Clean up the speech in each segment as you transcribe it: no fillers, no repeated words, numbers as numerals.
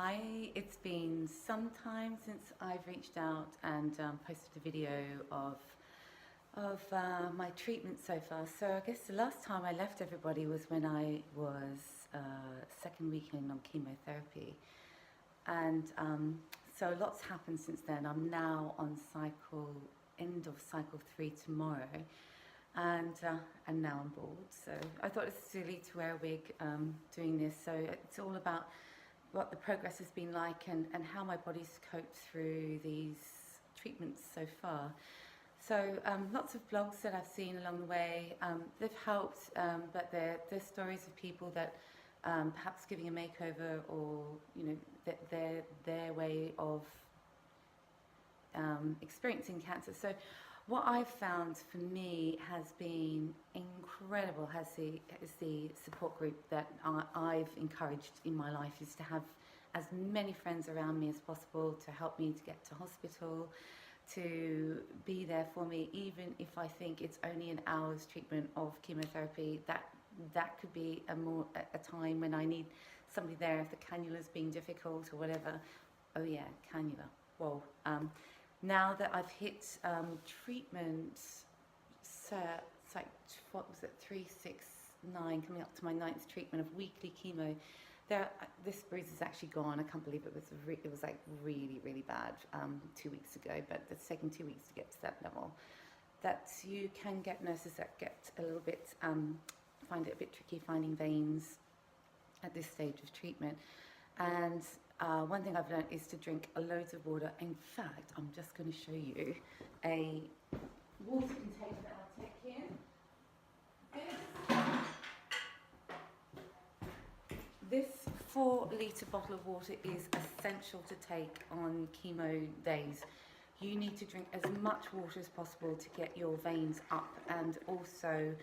Hi, it's been some time since I've reached out and posted a video of my treatment so far. So I guess the last time I left everybody was when I was second weekend on chemotherapy, and so lots happened since then. I'm now on end of cycle 3 tomorrow, and now I'm bald. So I thought it's silly to wear a wig doing this. So it's all about what the progress has been like and how my body's coped through these treatments so far. So lots of blogs that I've seen along the way, they've helped, but they're stories of people that perhaps giving a makeover, or their way of experiencing cancer. So what I've found for me has been incredible is the support group that I've encouraged in my life, is to have as many friends around me as possible to help me to get to hospital, to be there for me, even if I think it's only an hour's treatment of chemotherapy. That could be a time when I need somebody there if the cannula's being difficult or whatever. Oh yeah, cannula. Whoa. Now that I've hit treatment, so it's like, what was it, 3, 6, 9, coming up to my 9th treatment of weekly chemo. This bruise is actually gone. I can't believe it was like really, really bad 2 weeks ago, but it's taken 2 weeks to get to that level. That you can get nurses that get a little bit, find it a bit tricky finding veins at this stage of treatment. And one thing I've learned is to drink loads of water. In fact, I'm just going to show you a water container that I'll take here. This 4-litre bottle of water is essential to take on chemo days. You need to drink as much water as possible to get your veins up, and also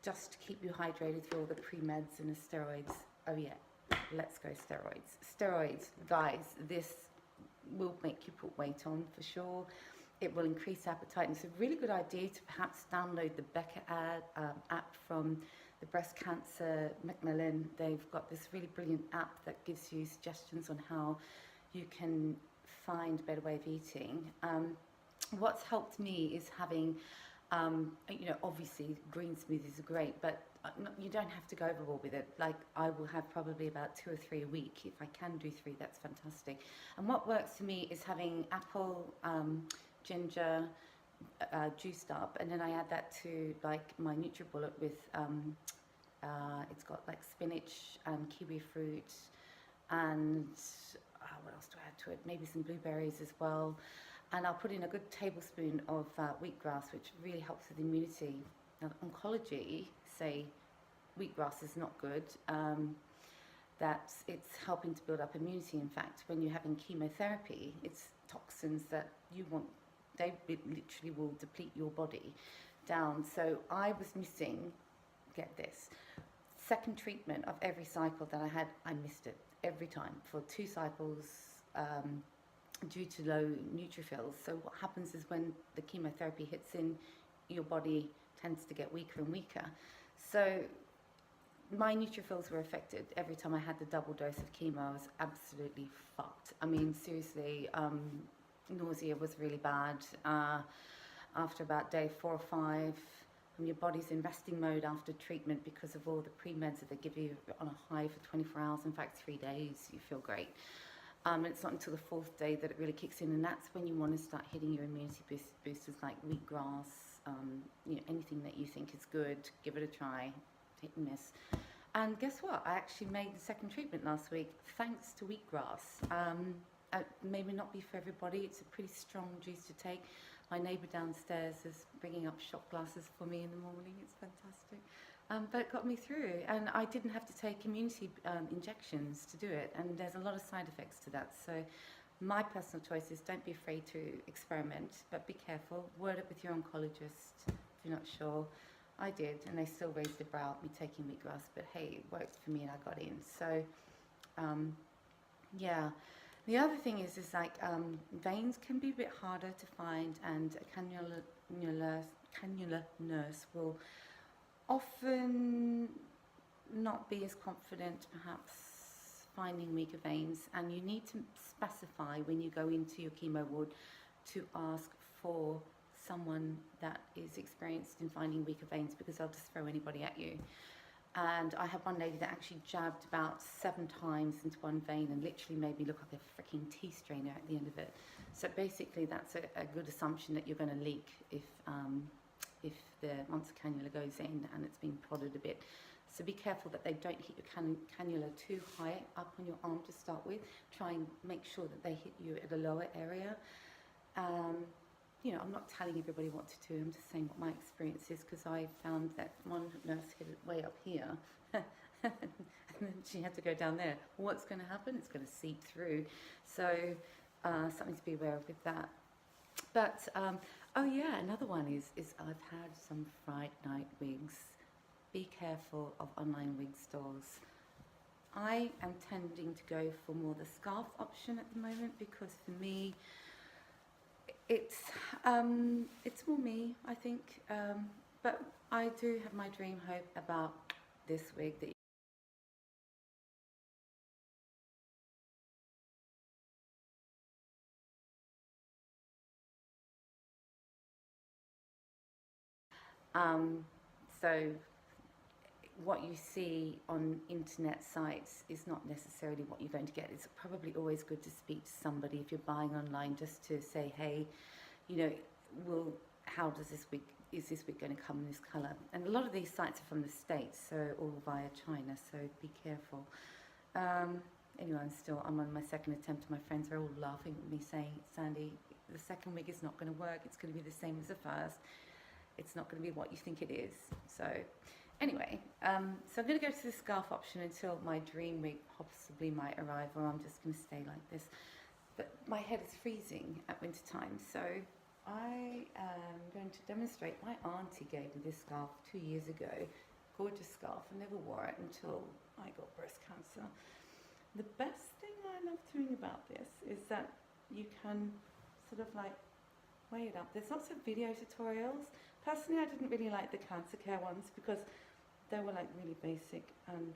just to keep you hydrated through all the pre-meds and the steroids. Oh yeah. Let's go steroids. Steroids, guys, this will make you put weight on for sure. It will increase appetite, and it's a really good idea to perhaps download the Becca app from the Breast Cancer Macmillan. They've got this really brilliant app that gives you suggestions on how you can find a better way of eating. What's helped me is having, obviously green smoothies are great, but you don't have to go overboard with it. Like, I will have probably about 2 or 3 a week. If I can do 3, that's fantastic. And what works for me is having apple, ginger, juiced up, and then I add that to like my NutriBullet with it's got like spinach and kiwi fruit, and what else do I add to it? Maybe some blueberries as well. And I'll put in a good tablespoon of wheatgrass, which really helps with immunity. Now, oncology say wheatgrass is not good, that it's helping to build up immunity. In fact, when you're having chemotherapy, it's toxins that you want, they literally will deplete your body down. So I was missing, get this, second treatment of every cycle that I had, I missed it every time for 2 cycles, due to low neutrophils. So what happens is when the chemotherapy hits in, your body tends to get weaker and weaker. So my neutrophils were affected every time I had the double dose of chemo. I was absolutely fucked. I mean, seriously, nausea was really bad. After about day 4 or 5, when your body's in resting mode after treatment because of all the pre-meds that they give you on a high for 24 hours, in fact 3 days, you feel great. It's not until the 4th day that it really kicks in, and that's when you want to start hitting your immunity boosters like wheatgrass, anything that you think is good, give it a try, hit and miss. And guess what? I actually made the second treatment last week thanks to wheatgrass. Maybe not be for everybody, it's a pretty strong juice to take. My neighbour downstairs is bringing up shot glasses for me in the morning, it's fantastic. But it got me through, and I didn't have to take immunity injections to do it, and there's a lot of side effects to that. So my personal choice is, don't be afraid to experiment, but be careful. Word it with your oncologist if you're not sure. I did, and they still raised their brow at me taking wheatgrass, but hey, it worked for me and I got in. So yeah. The other thing is like veins can be a bit harder to find, and a cannula nurse will often not be as confident perhaps finding weaker veins, and you need to specify when you go into your chemo ward to ask for someone that is experienced in finding weaker veins, because they'll just throw anybody at you. And I had one lady that actually jabbed about 7 times into one vein and literally made me look like a freaking tea strainer at the end of it. So basically that's a good assumption that you're going to leak if once the cannula goes in and it's been prodded a bit. So be careful that they don't hit your cannula too high up on your arm to start with. Try and make sure that they hit you at a lower area. You know, I'm not telling everybody what to do, I'm just saying what my experience is, because I found that one nurse hit it way up here and then she had to go down there. What's going to happen? It's going to seep through. So something to be aware of with that. But, oh yeah, another one is I've had some Friday night wigs. Be careful of online wig stores. I am tending to go for more the scarf option at the moment, because for me, it's more me, I think, but I do have my dream hope about this wig that so what you see on internet sites is not necessarily what you're going to get. It's probably always good to speak to somebody if you're buying online, just to say, hey, you know, how does this wig, is this wig going to come in this colour? And a lot of these sites are from the States, so all via China, so be careful. Anyway, I'm on my second attempt, and my friends are all laughing at me saying, Sandy, the second wig is not going to work, it's going to be the same as the first. It's not going to be what you think it is. So anyway, so I'm going to go to the scarf option until my dream wig possibly might arrive, or I'm just going to stay like this. But my head is freezing at winter time, so I am going to demonstrate. My auntie gave me this scarf 2 years ago. Gorgeous scarf. I never wore it until I got breast cancer. The best thing I love doing about this is that you can sort of like weigh it up. There's lots of video tutorials. Personally, I didn't really like the cancer care ones because they were like really basic, and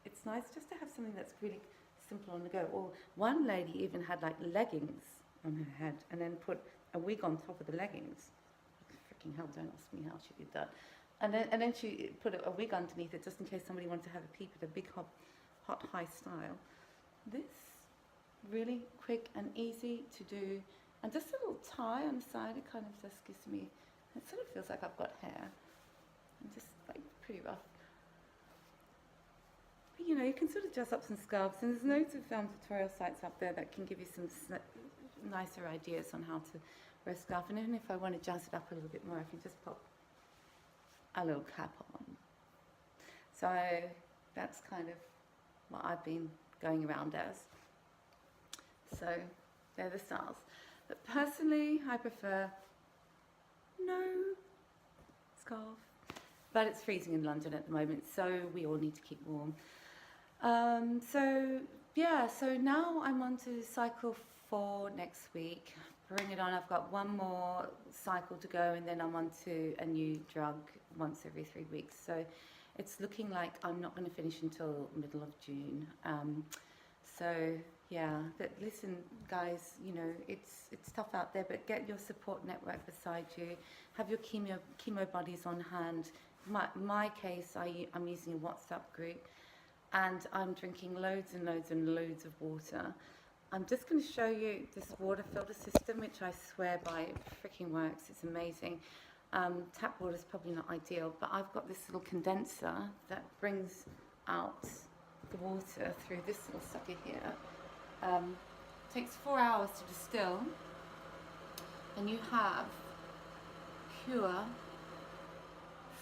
it's nice just to have something that's really simple on the go. Or one lady even had like leggings on her head and then put a wig on top of the leggings. Freaking hell, don't ask me how she did that. And then she put a wig underneath it just in case somebody wanted to have a peep at a big hot high style. This really quick and easy to do, and just a little tie on the side. It kind of just gives me, it sort of feels like I've got hair, and just like pretty rough. But, you know, you can sort of dress up some scarves, and there's loads of tutorial sites up there that can give you some nicer ideas on how to wear a scarf. And even if I want to jazz it up a little bit more, I can just pop a little cap on. So that's kind of what I've been going around as. So they're the styles. But personally, I prefer no scarf. But it's freezing in London at the moment, so we all need to keep warm. So yeah, so now I'm on to cycle 4 next week. Bring it on. I've got one more cycle to go, and then I'm on to a new drug once every 3 weeks. So it's looking like I'm not going to finish until middle of June. So yeah, but listen, guys, you know, it's tough out there, but get your support network beside you. Have your chemo buddies on hand. My case, I'm using a WhatsApp group, and I'm drinking loads and loads and loads of water. I'm just going to show you this water filter system, which I swear by, it freaking works. It's amazing. Tap water is probably not ideal, but I've got this little condenser that brings out the water through this little sucker here. Takes 4 hours to distill, and you have pure,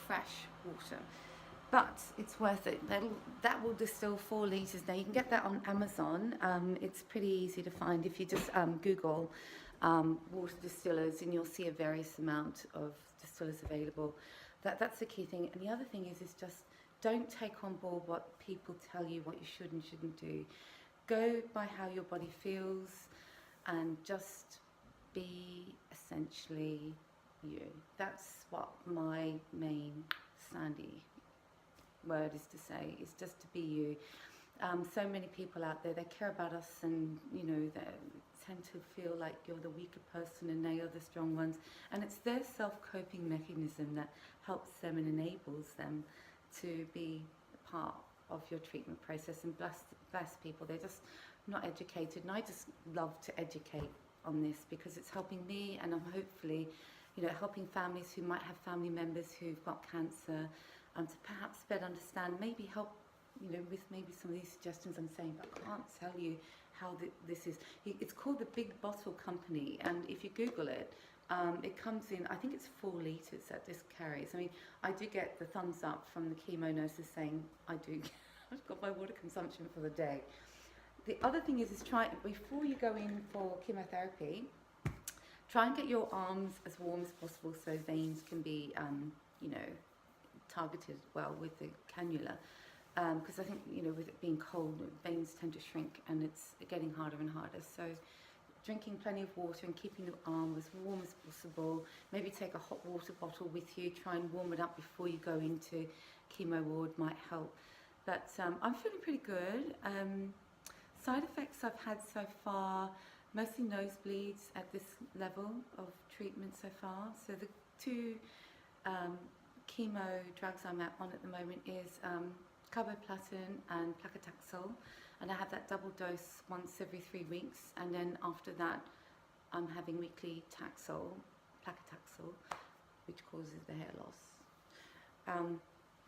fresh water. But it's worth it. That will distill 4 litres. Now you can get that on Amazon. It's pretty easy to find if you just Google water distillers, and you'll see a various amount of distillers available. That's the key thing. And the other thing is just don't take on board what people tell you what you should and shouldn't do. Go by how your body feels, and just be essentially you. That's what my main Sandy word is to say, is just to be you. So many people out there, they care about us, and you know, they tend to feel like you're the weaker person and they are the strong ones, and it's their self-coping mechanism that helps them and enables them to be a part of your treatment process. And bless people, they're just not educated, and I just love to educate on this because it's helping me, and I'm hopefully, you know, helping families who might have family members who've got cancer, to perhaps better understand, maybe help, you know, with maybe some of these suggestions I'm saying, but I can't tell you how this is. It's called the Big Bottle Company, and if you Google it, it comes in, I think it's 4 litres that this carries. I mean, I do get the thumbs up from the chemo nurses saying, I've got my water consumption for the day. The other thing is try, before you go in for chemotherapy, try and get your arms as warm as possible so veins can be, you know, targeted well with the cannula. Because I think, you know, with it being cold, veins tend to shrink and it's getting harder and harder. So drinking plenty of water and keeping your arm as warm as possible. Maybe take a hot water bottle with you, try and warm it up before you go into chemo ward might help. But I'm feeling pretty good. Side effects I've had so far, mostly nosebleeds at this level of treatment so far. So the 2 chemo drugs I'm on at the moment is carboplatin and paclitaxel, and I have that double dose once every 3 weeks, and then after that I'm having weekly paclitaxel, which causes the hair loss.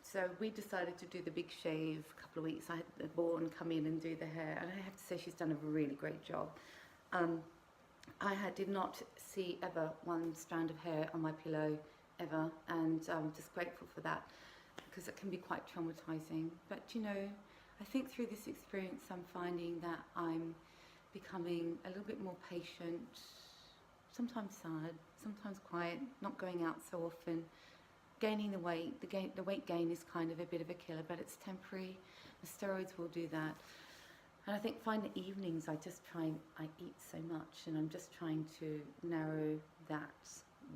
So we decided to do the big shave a couple of weeks. I had the Bourne come in and do the hair, and I have to say she's done a really great job. I did not see ever 1 strand of hair on my pillow ever, and I'm just grateful for that, because it can be quite traumatizing. But you know, I think through this experience I'm finding that I'm becoming a little bit more patient, sometimes sad, sometimes quiet, not going out so often, gaining the weight. The weight gain is kind of a bit of a killer, but it's temporary. The steroids will do that. And I think find the evenings I eat so much, and I'm just trying to narrow that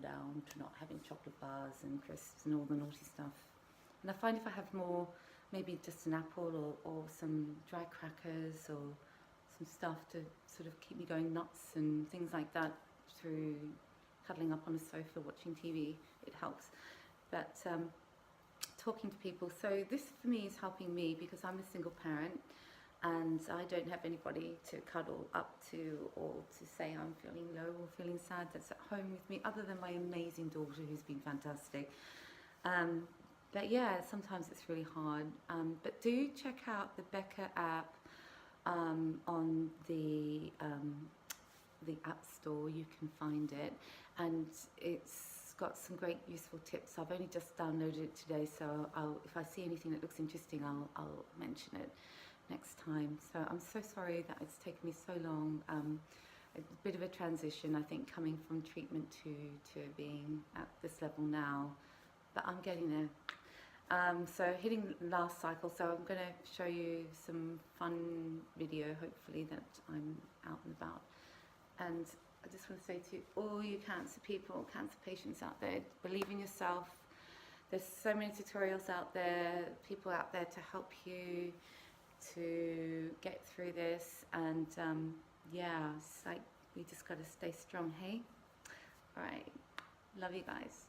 down to not having chocolate bars and crisps and all the naughty stuff. And I find if I have more, maybe just an apple or some dry crackers or some stuff to sort of keep me going nuts and things like that through cuddling up on a sofa watching TV, it helps. But talking to people, so this for me is helping me because I'm a single parent and I don't have anybody to cuddle up to or to say I'm feeling low or feeling sad that's at home with me, other than my amazing daughter who's been fantastic. But yeah, sometimes it's really hard. But do check out the Becca app on the App Store. You can find it, and it's got some great useful tips. I've only just downloaded it today, so if I see anything that looks interesting, I'll mention it next time. So I'm so sorry that it's taken me so long. A bit of a transition, I think, coming from treatment to being at this level now, but I'm getting there. So hitting last cycle, so I'm going to show you some fun video, hopefully, that I'm out and about. And I just want to say to all you cancer people, cancer patients out there, believe in yourself. There's so many tutorials out there, people out there to help you to get through this. And yeah, it's like we just got to stay strong, hey? All right, love you guys.